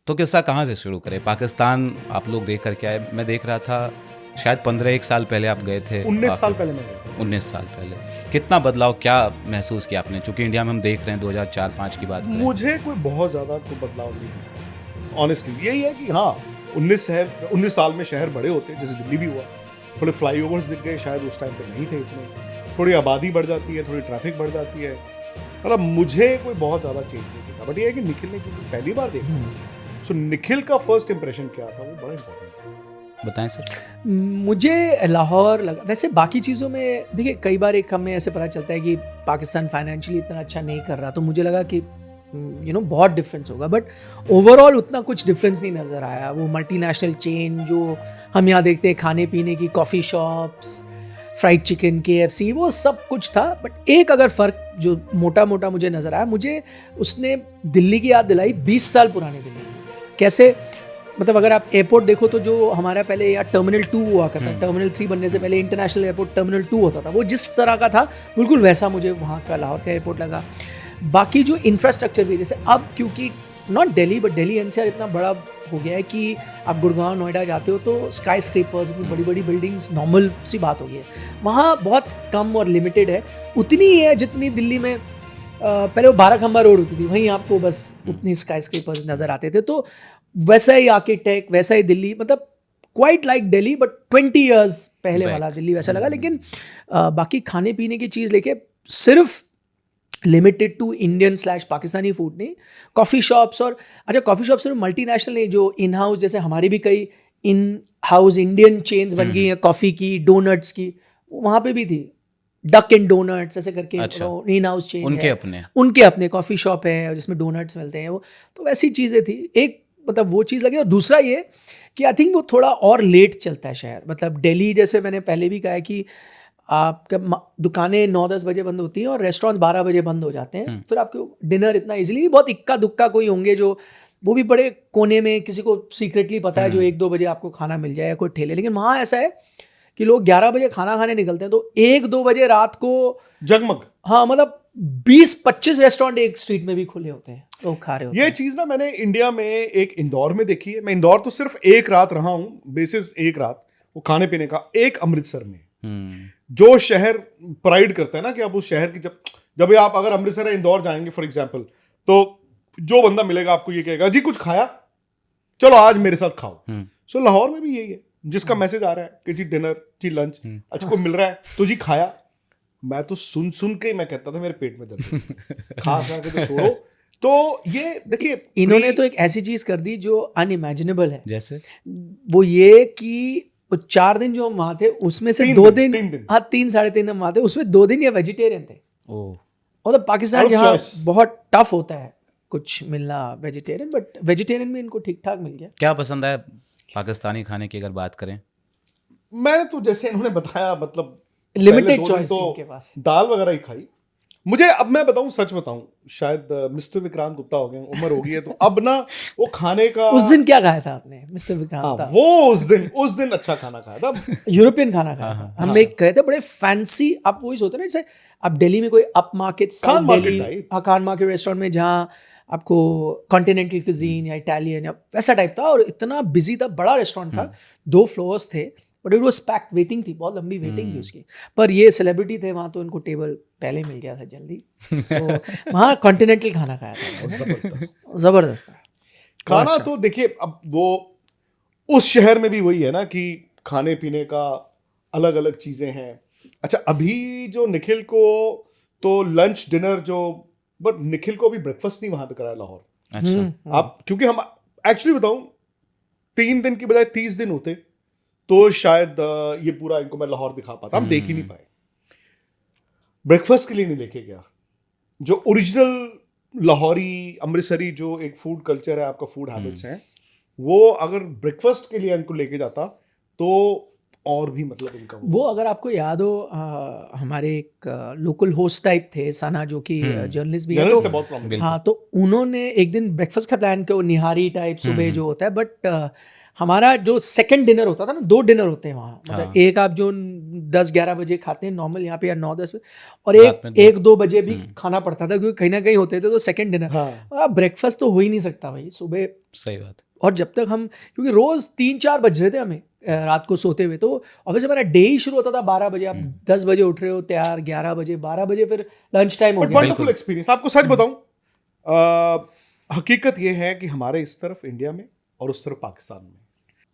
तो किस्सा कहाँ से शुरू करें? पाकिस्तान आप लोग देख कर के आए, मैं देख रहा था शायद 15-1 साल पहले आप गए थे। 19 साल पहले मैं गया था। 19 साल पहले। कितना बदलाव, क्या महसूस किया आपने? चूंकि इंडिया में हम देख रहे हैं 2004-5 की बात करें। मुझे कोई बहुत ज़्यादा तो बदलाव नहीं दिखा ऑनेस्टली। यही है कि हाँ 19 साल में शहर बड़े होते हैं, जैसे दिल्ली भी हुआ, थोड़े फ्लाईओवर्स दिख गए, शायद उस टाइम पे नहीं थे इतने, थोड़ी आबादी बढ़ जाती है, थोड़ी ट्रैफिक बढ़ जाती है, मतलब मुझे कोई बहुत ज़्यादा चेंज नहीं दिखा। बट ये है कि निखिल ने क्योंकि पहली बार देखा, सो निखिल का फर्स्ट इंप्रेशन क्या था वो बड़ा इंपॉर्टेंट है। बताएं सर। मुझे लाहौर लगा, वैसे बाकी चीज़ों में देखिए कई बार एक हमें ऐसे पता चलता है कि पाकिस्तान फाइनेंशियली इतना अच्छा नहीं कर रहा, तो मुझे लगा कि बहुत डिफरेंस होगा, बट ओवरऑल उतना कुछ डिफरेंस नहीं नज़र आया। वो मल्टीनेशनल चेन जो हम यहाँ देखते हैं, खाने पीने की coffee shops, fried chicken, KFC, वो सब कुछ था। बट एक अगर फ़र्क जो मोटा मोटा मुझे नज़र आया, मुझे उसने दिल्ली की याद दिलाई, 20 साल पुरानी दिल्ली की। कैसे, मतलब अगर आप एयरपोर्ट देखो तो जो हमारा पहले यहाँ टर्मिनल 2 हुआ करता, टर्मिनल 3 बनने से पहले इंटरनेशनल एयरपोर्ट टर्मिनल 2 होता था, वो जिस तरह का था बिल्कुल वैसा मुझे वहाँ का लाहौर का एयरपोर्ट लगा। बाकी जो इंफ्रास्ट्रक्चर भी, जैसे अब क्योंकि not Delhi but Delhi NCR इतना बड़ा हो गया है कि आप गुड़गांव नोएडा जाते हो तो स्काई स्क्रेपर्स, इतनी बड़ी बड़ी बिल्डिंग्स नॉर्मल सी बात हो गई है। वहाँ बहुत कम और लिमिटेड है, उतनी ही है जितनी दिल्ली में पहले वो 12 खंबा रोड होती थी, वहीं आपको बस उतनी स्काई स्क्रेपर्स नज़र आते थे। तो वैसा ही आर्किटेक्ट, वैसा ही दिल्ली, मतलब quite like Delhi but 20 years पहले वाला दिल्ली वैसा लगा। लेकिन बाकी खाने पीने की चीज़ लेके सिर्फ limited to Indian / Pakistani food नहीं, कॉफ़ी शॉप्स, और अच्छा कॉफ़ी शॉप सिर्फ मल्टीनेशनल नहीं, जो इन हाउस, जैसे हमारी भी कई इन हाउस इंडियन चेन्स बन गई हैं कॉफ़ी की, डोनट्स की, वहाँ पे भी थी डक एंड डोनट्स ऐसे करके। अच्छा, इन हाउस चेन उनके अपने कॉफ़ी शॉप है जिसमें डोनट्स मिलते हैं, वो तो वैसी चीज़ें थी। एक मतलब वो चीज़ लगी, और दूसरा ये कि आई थिंक वो थोड़ा और लेट चलता है शहर। मतलब दिल्ली जैसे मैंने पहले भी कहा है कि आपका दुकानें 9-10 बजे बंद होती हैं और रेस्टोरेंट्स 12 बजे बंद हो जाते हैं। फिर आपको डिनर इतना इजीली, बहुत इक्का दुक्का कोई होंगे जो वो भी बड़े कोने में, किसी को सीक्रेटली पता है जो 1-2 बजे आपको खाना मिल जाए, कोई ठेले। लेकिन वहाँ ऐसा है कि लोग 11 बजे खाना खाने निकलते हैं तो 1-2 बजे रात को जगमग, हाँ मतलब 20-25 रेस्टोरेंट एक स्ट्रीट में भी खुले होते हैं, लोग खा रहे होते हैं। ये चीज ना मैंने इंडिया में एक इंदौर में देखी है। मैं इंदौर तो सिर्फ एक रात रहा हूँ, बेसिस एक रात वो खाने पीने का। एक अमृतसर में, जो शहर प्राइड करता है ना कि आप उस शहर की, जब आप अगर अमृतसर या इंदौर जाएंगे फॉर एग्जांपल, तो जो बंदा मिलेगा आपको ये कहेगा जी कुछ खाया, चलो आज मेरे साथ खाओ। सो लाहौर में भी यही है, जिसका मैसेज आ रहा है कि जी डिनर, जी लंच, अच्छा को मिल रहा है तो जी खाया। मैं तो सुन के मैं कहता था मेरे पेट में दर्द खा के तो छोड़ो। तो ये देखिए, इन्होंने तो एक ऐसी चीज कर दी जो अनइमेजिनेबल है। जैसे वो ये कि 4 दिन जो हम वहाँ थे उसमें से 2 दिन, हाँ 3-3.5 हम वहाँ थे, उसमें 2 दिन ये वेजिटेरियन थे। मतलब पाकिस्तान यहाँ बहुत टफ होता है कुछ मिलना वेजिटेरियन, बट वेजिटेरियन में इनको ठीक ठाक मिल गया। क्या पसंद है पाकिस्तानी खाने की अगर बात करें? मैंने तो जैसे इन्होंने बताया, मतलब लिमिटेड चॉइस इनके पास, दाल वगैरह ही खाई। मुझे अब मैं बताऊं, सच बताऊं, शायद मिस्टर विक्रांत गुप्ता हो गए, उम्र हो गई है, तो अब ना वो खाने का। उस दिन क्या खाया था आपने मिस्टर विक्रांत? वो उस दिन अच्छा खाना खाया था, यूरोपियन खाना खाया था। हम एक गए थे बड़े फैंसी, आप वही सोचते ना जैसे आप दिल्ली में कोई up market, Khan market restaurant में जहाँ आपको कॉन्टिनेंटल कुजीन या इटालियन या वैसा टाइप था, और इतना बिजी था, बड़ा रेस्टोरेंट था, 2 फ्लोर्स थे, but it was packed, waiting थी, बहुत लंबी वेटिंग थी उसकी। पर ये सेलिब्रिटी थे वहाँ, तो इनको टेबल पहले मिल गया था जल्दी। सो वहाँ कॉन्टिनेंटल खाना खाया था, जबरदस्त था खाना। तो देखिए, अब वो उस शहर में भी वही है ना कि खाने पीने का अलग अलग चीजें हैं। अच्छा, अभी जो निखिल को तो लंच डिनर जो, बट निखिल को अभी ब्रेकफास्ट नहीं वहां पे कराया लाहौर। अच्छा, आप क्योंकि हम एक्चुअली बताऊं, 3 दिन की बजाय 30 दिन होते तो शायद ये पूरा इनको मैं लाहौर दिखा पाता। हम देख ही नहीं पाए। ब्रेकफास्ट के लिए नहीं लेके गया। जो ओरिजिनल लाहौरी अमृतसरी जो एक फूड कल्चर है, आपका फूड हैबिट्स हैं, वो अगर ब्रेकफास्ट के लिए इनको लेके जाता तो और भी मतलब इनका वो अगर आपको याद हो, हमारे एक लोकल होस्ट टाइप थे सना, जो कि जर्नलिस्ट भी है, तो बहुत प्रॉब्लम। हाँ, तो उन्होंने एक दिन ब्रेकफास्ट का प्लान किया, निहारी टाइप सुबह जो होता है, बट हमारा जो सेकंड डिनर होता था ना, 2 डिनर होते हैं वहाँ, मतलब हाँ। एक आप जो 10-11 बजे खाते हैं नॉर्मल यहाँ पे, या 9-10 बजे, और रात में 1-2 बजे भी खाना पड़ता था, क्योंकि कहीं ना कहीं होते थे तो सेकंड डिनर। हाँ। ब्रेकफास्ट तो हो ही नहीं सकता भाई सुबह। सही बात। और जब तक हम, क्योंकि रोज 3-4 बज रहे थे हमें रात को सोते हुए, तो ऑब्वियसली हमारा डे ही शुरू होता था 12 बजे, आप 10 बजे उठ रहे हो तैयार, 11 बजे 12 बजे फिर लंच टाइम हो बट गया। Wonderful experience. आपको सच बताऊं, हकीकत ये है कि हमारे इस तरफ इंडिया में और उस तरफ पाकिस्तान में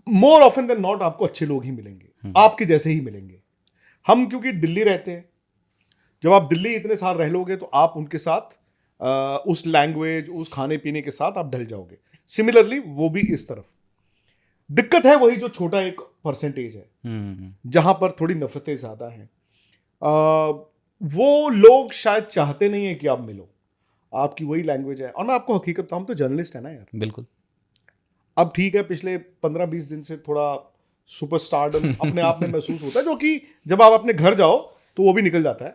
मोर ऑफन देन नॉट आपको अच्छे लोग ही मिलेंगे, आपके जैसे ही मिलेंगे। हम क्योंकि दिल्ली रहते हैं, जब आप दिल्ली इतने साल रह लोगे तो आप उनके साथ उस लैंग्वेज, उस खाने पीने के साथ आप ढल जाओगे। सिमिलरली वो भी इस तरफ। दिक्कत है वही जो छोटा एक परसेंटेज है जहां पर थोड़ी नफरतें ज्यादा हैं। वो लोग शायद चाहते नहीं है कि आप मिलो, आपकी वही लैंग्वेज है। और मैं आपको हकीकत बताऊं, हम तो जर्नलिस्ट है ना यार। बिल्कुल। अब ठीक है, पिछले 15-20 दिन से थोड़ा सुपरस्टारडम अपने आप में महसूस होता है, जो कि जब आप अपने घर जाओ तो वो भी निकल जाता है।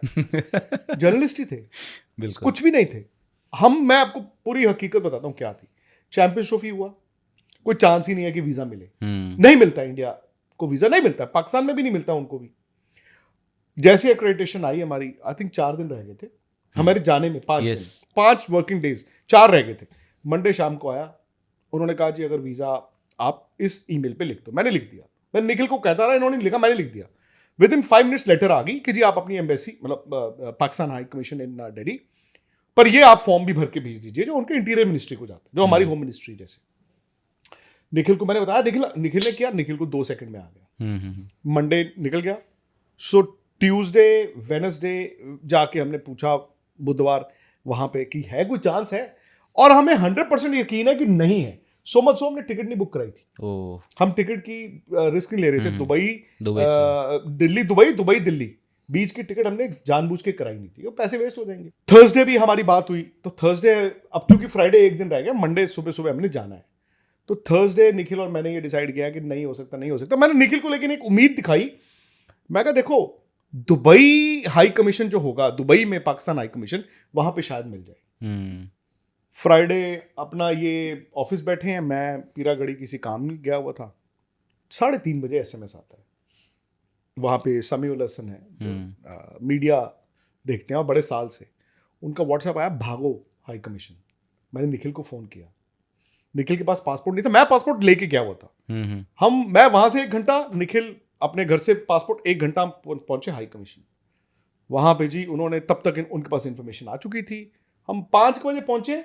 जर्नलिस्ट ही थे, बिल्कुल। कुछ भी नहीं थे हम। मैं आपको पूरी हकीकत बताता हूँ क्या थी। चैंपियंस ट्रॉफी हुआ, कोई चांस ही नहीं है कि वीजा मिले। नहीं मिलता, इंडिया को वीजा नहीं मिलता, पाकिस्तान में भी नहीं मिलता उनको भी। जैसे एक्रेडिटेशन आई हमारी, आई थिंक 4 दिन रह गए थे हमारे जाने में, 5 दिन, 5 वर्किंग डेज, 4 रह गए थे। मंडे शाम को आया, उन्होंने कहा जी अगर वीजा आप इस ईमेल पे लिख दो। मैंने लिख दिया, मैं निखिल को कहता रहा, इन्होंने लिखा, मैंने लिख दिया। विद इन 5 मिनट्स लेटर आ गई कि जी आप अपनी एम्बेसी, मतलब पाकिस्तान हाई कमीशन इन दिल्ली पर, ये आप फॉर्म भी भर के भेज दीजिए, जो उनके इंटीरियर मिनिस्ट्री को जाता है, जो हमारी होम मिनिस्ट्री जैसे। निखिल को मैंने बताया, निखिल ने किया, निखिल को 2 सेकंड में आ गया। मंडे निकल गया। सो ट्यूसडे, वेडनेसडे जाके हमने पूछा, बुधवार वहां पे, कि है कोई चांस है, और हमें 100% यकीन है कि नहीं है। सो मच सो हमने टिकट नहीं बुक कराई थी। हम टिकट की रिस्क नहीं ले रहे थे। दुबई दिल्ली, दुबई दिल्ली बीच की टिकट हमने जानबूझ के कराई नहीं थी, वो पैसे वेस्ट हो जाएंगे। थर्सडे भी हमारी बात हुई, तो थर्सडे, अब क्योंकि फ्राइडे एक दिन रह गया, मंडे सुबह सुबह हमने जाना है, तो थर्सडे निखिल और मैंने ये डिसाइड किया कि नहीं हो सकता, नहीं हो सकता। मैंने निखिल को लेकिन एक उम्मीद दिखाई। मैं कहा देखो, दुबई हाई कमीशन जो होगा, दुबई में पाकिस्तान हाई कमीशन, वहां पे शायद मिल जाए। फ्राइडे अपना ये ऑफिस बैठे हैं, मैं पीरागढ़ी किसी काम में गया हुआ था। 3:30 बजे SMS आता है। वहाँ पे समीउल हसन है, मीडिया देखते हैं और बड़े साल से, उनका व्हाट्सएप आया, भागो हाई कमीशन। मैंने निखिल को फ़ोन किया, निखिल के पास पासपोर्ट नहीं था, मैं पासपोर्ट लेके गया हुआ था। मैं वहाँ से 1 घंटा, निखिल अपने घर से पासपोर्ट 1 घंटा पहुँचे हाई कमीशन। वहाँ पे जी उन्होंने, तब तक उनके पास इंफॉर्मेशन आ चुकी थी। हम 5 बजे पहुँचे,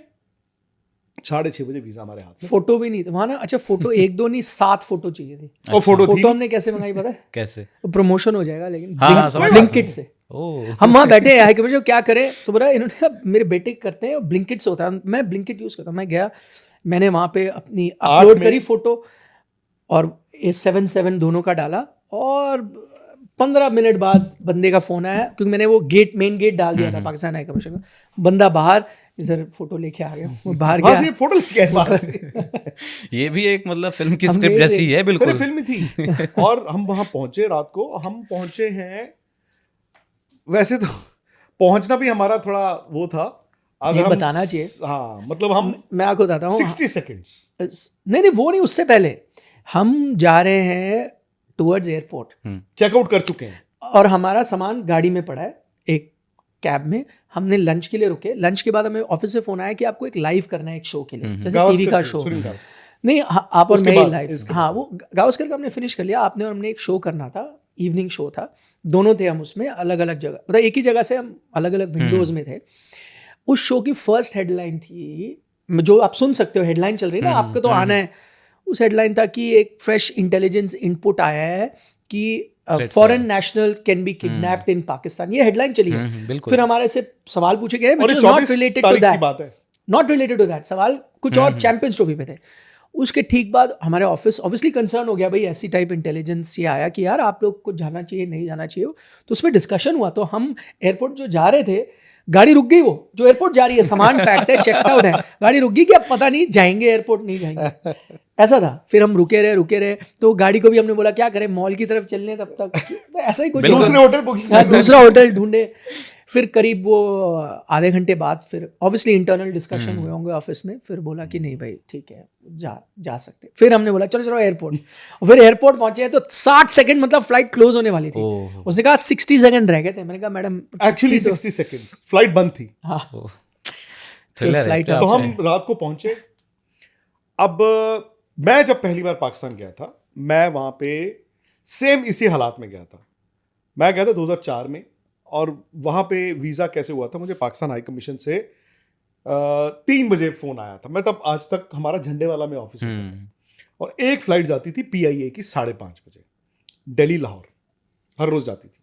6:30 बजे वीजा हमारे हाथ में। फोटो भी नहीं था वहाँ ना। अच्छा, फोटो 1-2 नहीं, 7 फोटो चाहिए थी। और फोटो हमने कैसे मंगाई पता है? कैसे? प्रमोशन हो जाएगा, लेकिन हाँ, ब्लिंकिट से। हम वहाँ बैठे हैं, कि मुझे क्या करें, तो बोला इन्होंने कहा मेरे बेटे करते हैं, ब्लिंकिट से होता है। मैं ब्लिंकिट यूज़ करता हूँ। मैं गया, मैंने वहाँ पे अपनी अपलोड करी फोटो, और 7-7 दोनों का डाला, और 15 मिनट बाद बंदे का फ़ोन आया, क्योंकि मैंने वो मेन गेट डाल दिया था पाकिस्तान हाई कमीशन का। बंदा बाहर, सर फोटो लेके आ गया, वो बाहर गया, से फोटो लेके आया बाहर से। ये भी एक मतलब फिल्म की स्क्रिप्ट जैसी है, बिल्कुल फिल्म थी। और हम वहां पहुंचे रात को। हम पहुंचे हैं, वैसे तो पहुंचना भी हमारा थोड़ा वो था, अगर हम बताना चाहिए। हाँ, मतलब मैं आपको बताता हूँ 60 सेकेंड्स, नहीं वो नहीं, उससे पहले हम जा रहे हैं टुवर्ड्स एयरपोर्ट, चेकआउट कर चुके हैं, और हमारा सामान गाड़ी में पड़ा है एक कैब में। हमने लंच के लिए रुके। लंच के बाद हमें ऑफिस से फोन आया कि आपको एक लाइव करना है एक शो के लिए, जैसे टीवी का शो। नहीं, आप और मैं ही लाइव। हाँ, वो गावस्कर का हमने फिनिश कर लिया, आपने और हमने एक शो करना था, इवनिंग शो था, दोनों थे हम उसमें, अलग अलग जगह, मतलब एक ही जगह से हम अलग अलग विंडोज में थे। उस शो की फर्स्ट हेडलाइन थी, जो आप सुन सकते हो, हेडलाइन चल रही है ना, आपको तो आना है। उस हेडलाइन था कि एक फ्रेश इंटेलिजेंस इनपुट आया है कि foreign national can be kidnapped in Pakistan. ये हेडलाइन चली है। फिर हमारे से सवाल पूछे गए, नॉट रिलेटेड टू दैट, सवाल कुछ और चैंपियंस ट्रॉफी पे थे। उसके ठीक बाद हमारे ऑफिस ऑब्वियसली कंसर्न हो गया, भाई ऐसी टाइप इंटेलिजेंस ये आया कि यार आप लोग को जाना चाहिए, नहीं जाना चाहिए। तो उसमें डिस्कशन हुआ। तो हम एयरपोर्ट जो जा रहे थे, गाड़ी रुक गई, वो जो एयरपोर्ट जा रही है, सामान पैक्ड है, चेक आउट है, गाड़ी रुक गई कि अब पता नहीं जाएंगे एयरपोर्ट, नहीं जाएंगे, ऐसा था। फिर हम रुके रहे, तो गाड़ी को भी हमने बोला क्या करें, मॉल की तरफ चलने, तब तक ऐसा ही कुछ, दूसरा होटल ढूंढे। फिर करीब वो आधे घंटे बाद फिर ऑब्वियसली इंटरनल डिस्कशन हुए होंगे ऑफिस में, फिर बोला कि नहीं भाई ठीक है जा सकते। फिर हमने बोला चलो चलो एयरपोर्ट, फिर एयरपोर्ट पहुंचे तो 60 सेकंड मतलब फ्लाइट क्लोज होने वाली थी। ओह। उसने कहा 60 सेकंड रह गए थे। मैंने कहा मैडम एक्चुअली 60 सेकंड फ्लाइट बंद थी। हाँ थ्रिलर है फ्लाइट क्या? तो हम रात को पहुंचे। अब मैं जब पहली बार पाकिस्तान गया था, मैं वहां पे सेम इसी हालात में गया था। मैं गया था 2004 में, और वहां पे वीज़ा कैसे हुआ था, मुझे पाकिस्तान हाई कमीशन से 3 बजे फ़ोन आया था। मैं तब आज तक हमारा झंडे वाला में ऑफिस होता था, और एक फ़्लाइट जाती थी PIA की 5:30 बजे, दिल्ली लाहौर, हर रोज़ जाती थी।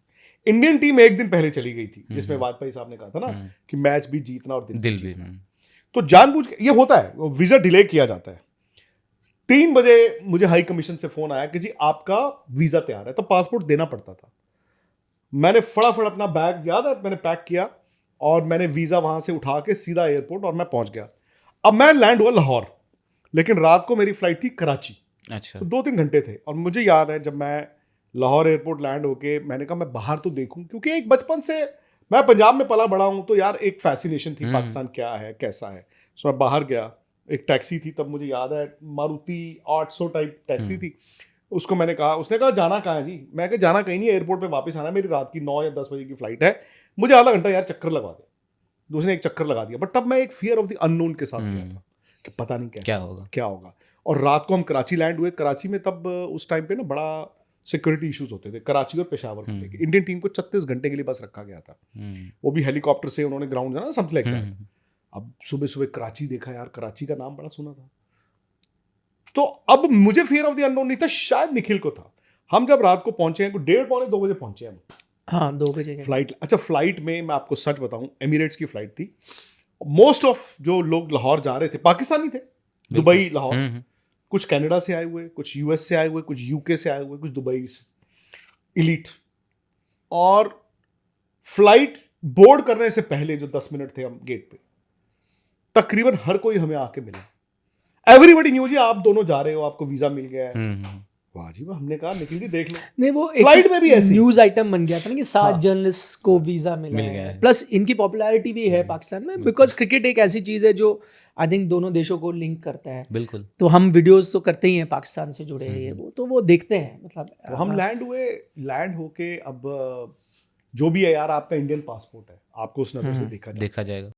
इंडियन टीम एक दिन पहले चली गई थी, जिसमें वाजपेयी साहब ने कहा था ना कि मैच भी जीतना और दिल दिल भी भी। जीतना। तो जानबूझ के ये होता है, वीज़ा डिले किया जाता है। 3 बजे मुझे हाई कमीशन से फोन आया कि जी आपका वीजा तैयार है। तो पासपोर्ट देना पड़ता था। मैंने फटाफट अपना बैग, याद है, मैंने पैक किया और मैंने वीजा वहां से उठा के सीधा एयरपोर्ट, और मैं पहुंच गया। अब मैं लैंड हुआ लाहौर, लेकिन रात को मेरी फ्लाइट थी कराची। अच्छा। तो 2-3 घंटे थे, और मुझे याद है जब मैं लाहौर एयरपोर्ट लैंड होके, मैंने कहा मैं बाहर तो देखूं, क्योंकि एक बचपन से मैं पंजाब में पला बड़ा हूं, तो यार एक फैसिनेशन थी पाकिस्तान क्या है कैसा है। सो मैं बाहर गया। एक टैक्सी थी तब, मुझे याद है मारुति 800 टाइप टैक्सी थी। उसको मैंने कहा, उसने कहा जाना कहाँ है जी? मैं कहा जाना कहीं नहीं, एयरपोर्ट पे वापस आना है, मेरी रात की 9 या 10 बजे की फ्लाइट है, मुझे आधा घंटा यार चक्कर लगवा दे। उसने एक चक्कर लगा दिया। बट तब मैं एक फियर ऑफ द अननोन के साथ गया था कि पता नहीं क्या होगा। क्या होगा। और रात को हम कराची लैंड हुए। कराची में तब उस टाइम पे ना बड़ा सिक्योरिटी इश्यूज होते थे, कराची और पेशावर को लेके। इंडियन टीम को 36 घंटे के लिए बस रखा गया था, वो भी हेलीकॉप्टर से उन्होंने ग्राउंड जाना, समथिंग लाइक दैट। अब सुबह सुबह कराची देखा यार, कराची का नाम बड़ा सुना था। तो अब मुझे फियर ऑफ द अननोन नहीं था, शायद निखिल को था। हम जब रात को पहुंचे हैं, 1:30-2 बजे पहुंचे हम। हाँ 2 बजे के फ्लाइट, अच्छा फ्लाइट में मैं आपको सच बताऊं, एमिरेट्स की फ्लाइट थी। मोस्ट ऑफ जो लोग लाहौर जा रहे थे पाकिस्तानी थे, दुबई लाहौर, कुछ कनाडा से आए हुए, कुछ US से आए हुए, कुछ UK से आए हुए, कुछ दुबई से इलीट। और फ्लाइट बोर्ड करने से पहले जो 10 मिनट थे हम गेट पे, तकरीबन हर कोई हमें आके मिला। एवरीबॉडी न्यू जी आप दोनों जा रहे हो, आपको वीजा मिल गया है। वाह जी वाह, हमने कहा निखिल जी देख लो। नहीं, वो फ्लाइट में भी ऐसी न्यूज आइटम बन गया था ना कि 7 जर्नलिस्ट को वीजा मिला गया है। है। प्लस इनकी पॉपुलैरिटी भी है पाकिस्तान में, बिकॉज क्रिकेट एक ऐसी चीज है जो आई थिंक दोनों देशों को लिंक करता है। बिल्कुल। तो हम वीडियोस तो करते ही हैं पाकिस्तान से जुड़े ये वो, तो वो देखते हैं मतलब। तो हम लैंड हुए, लैंड होके अब जो भी है यार, आपका इंडियन पासपोर्ट है, आपको उस नजर से देखा जाए। देखा जाएगा।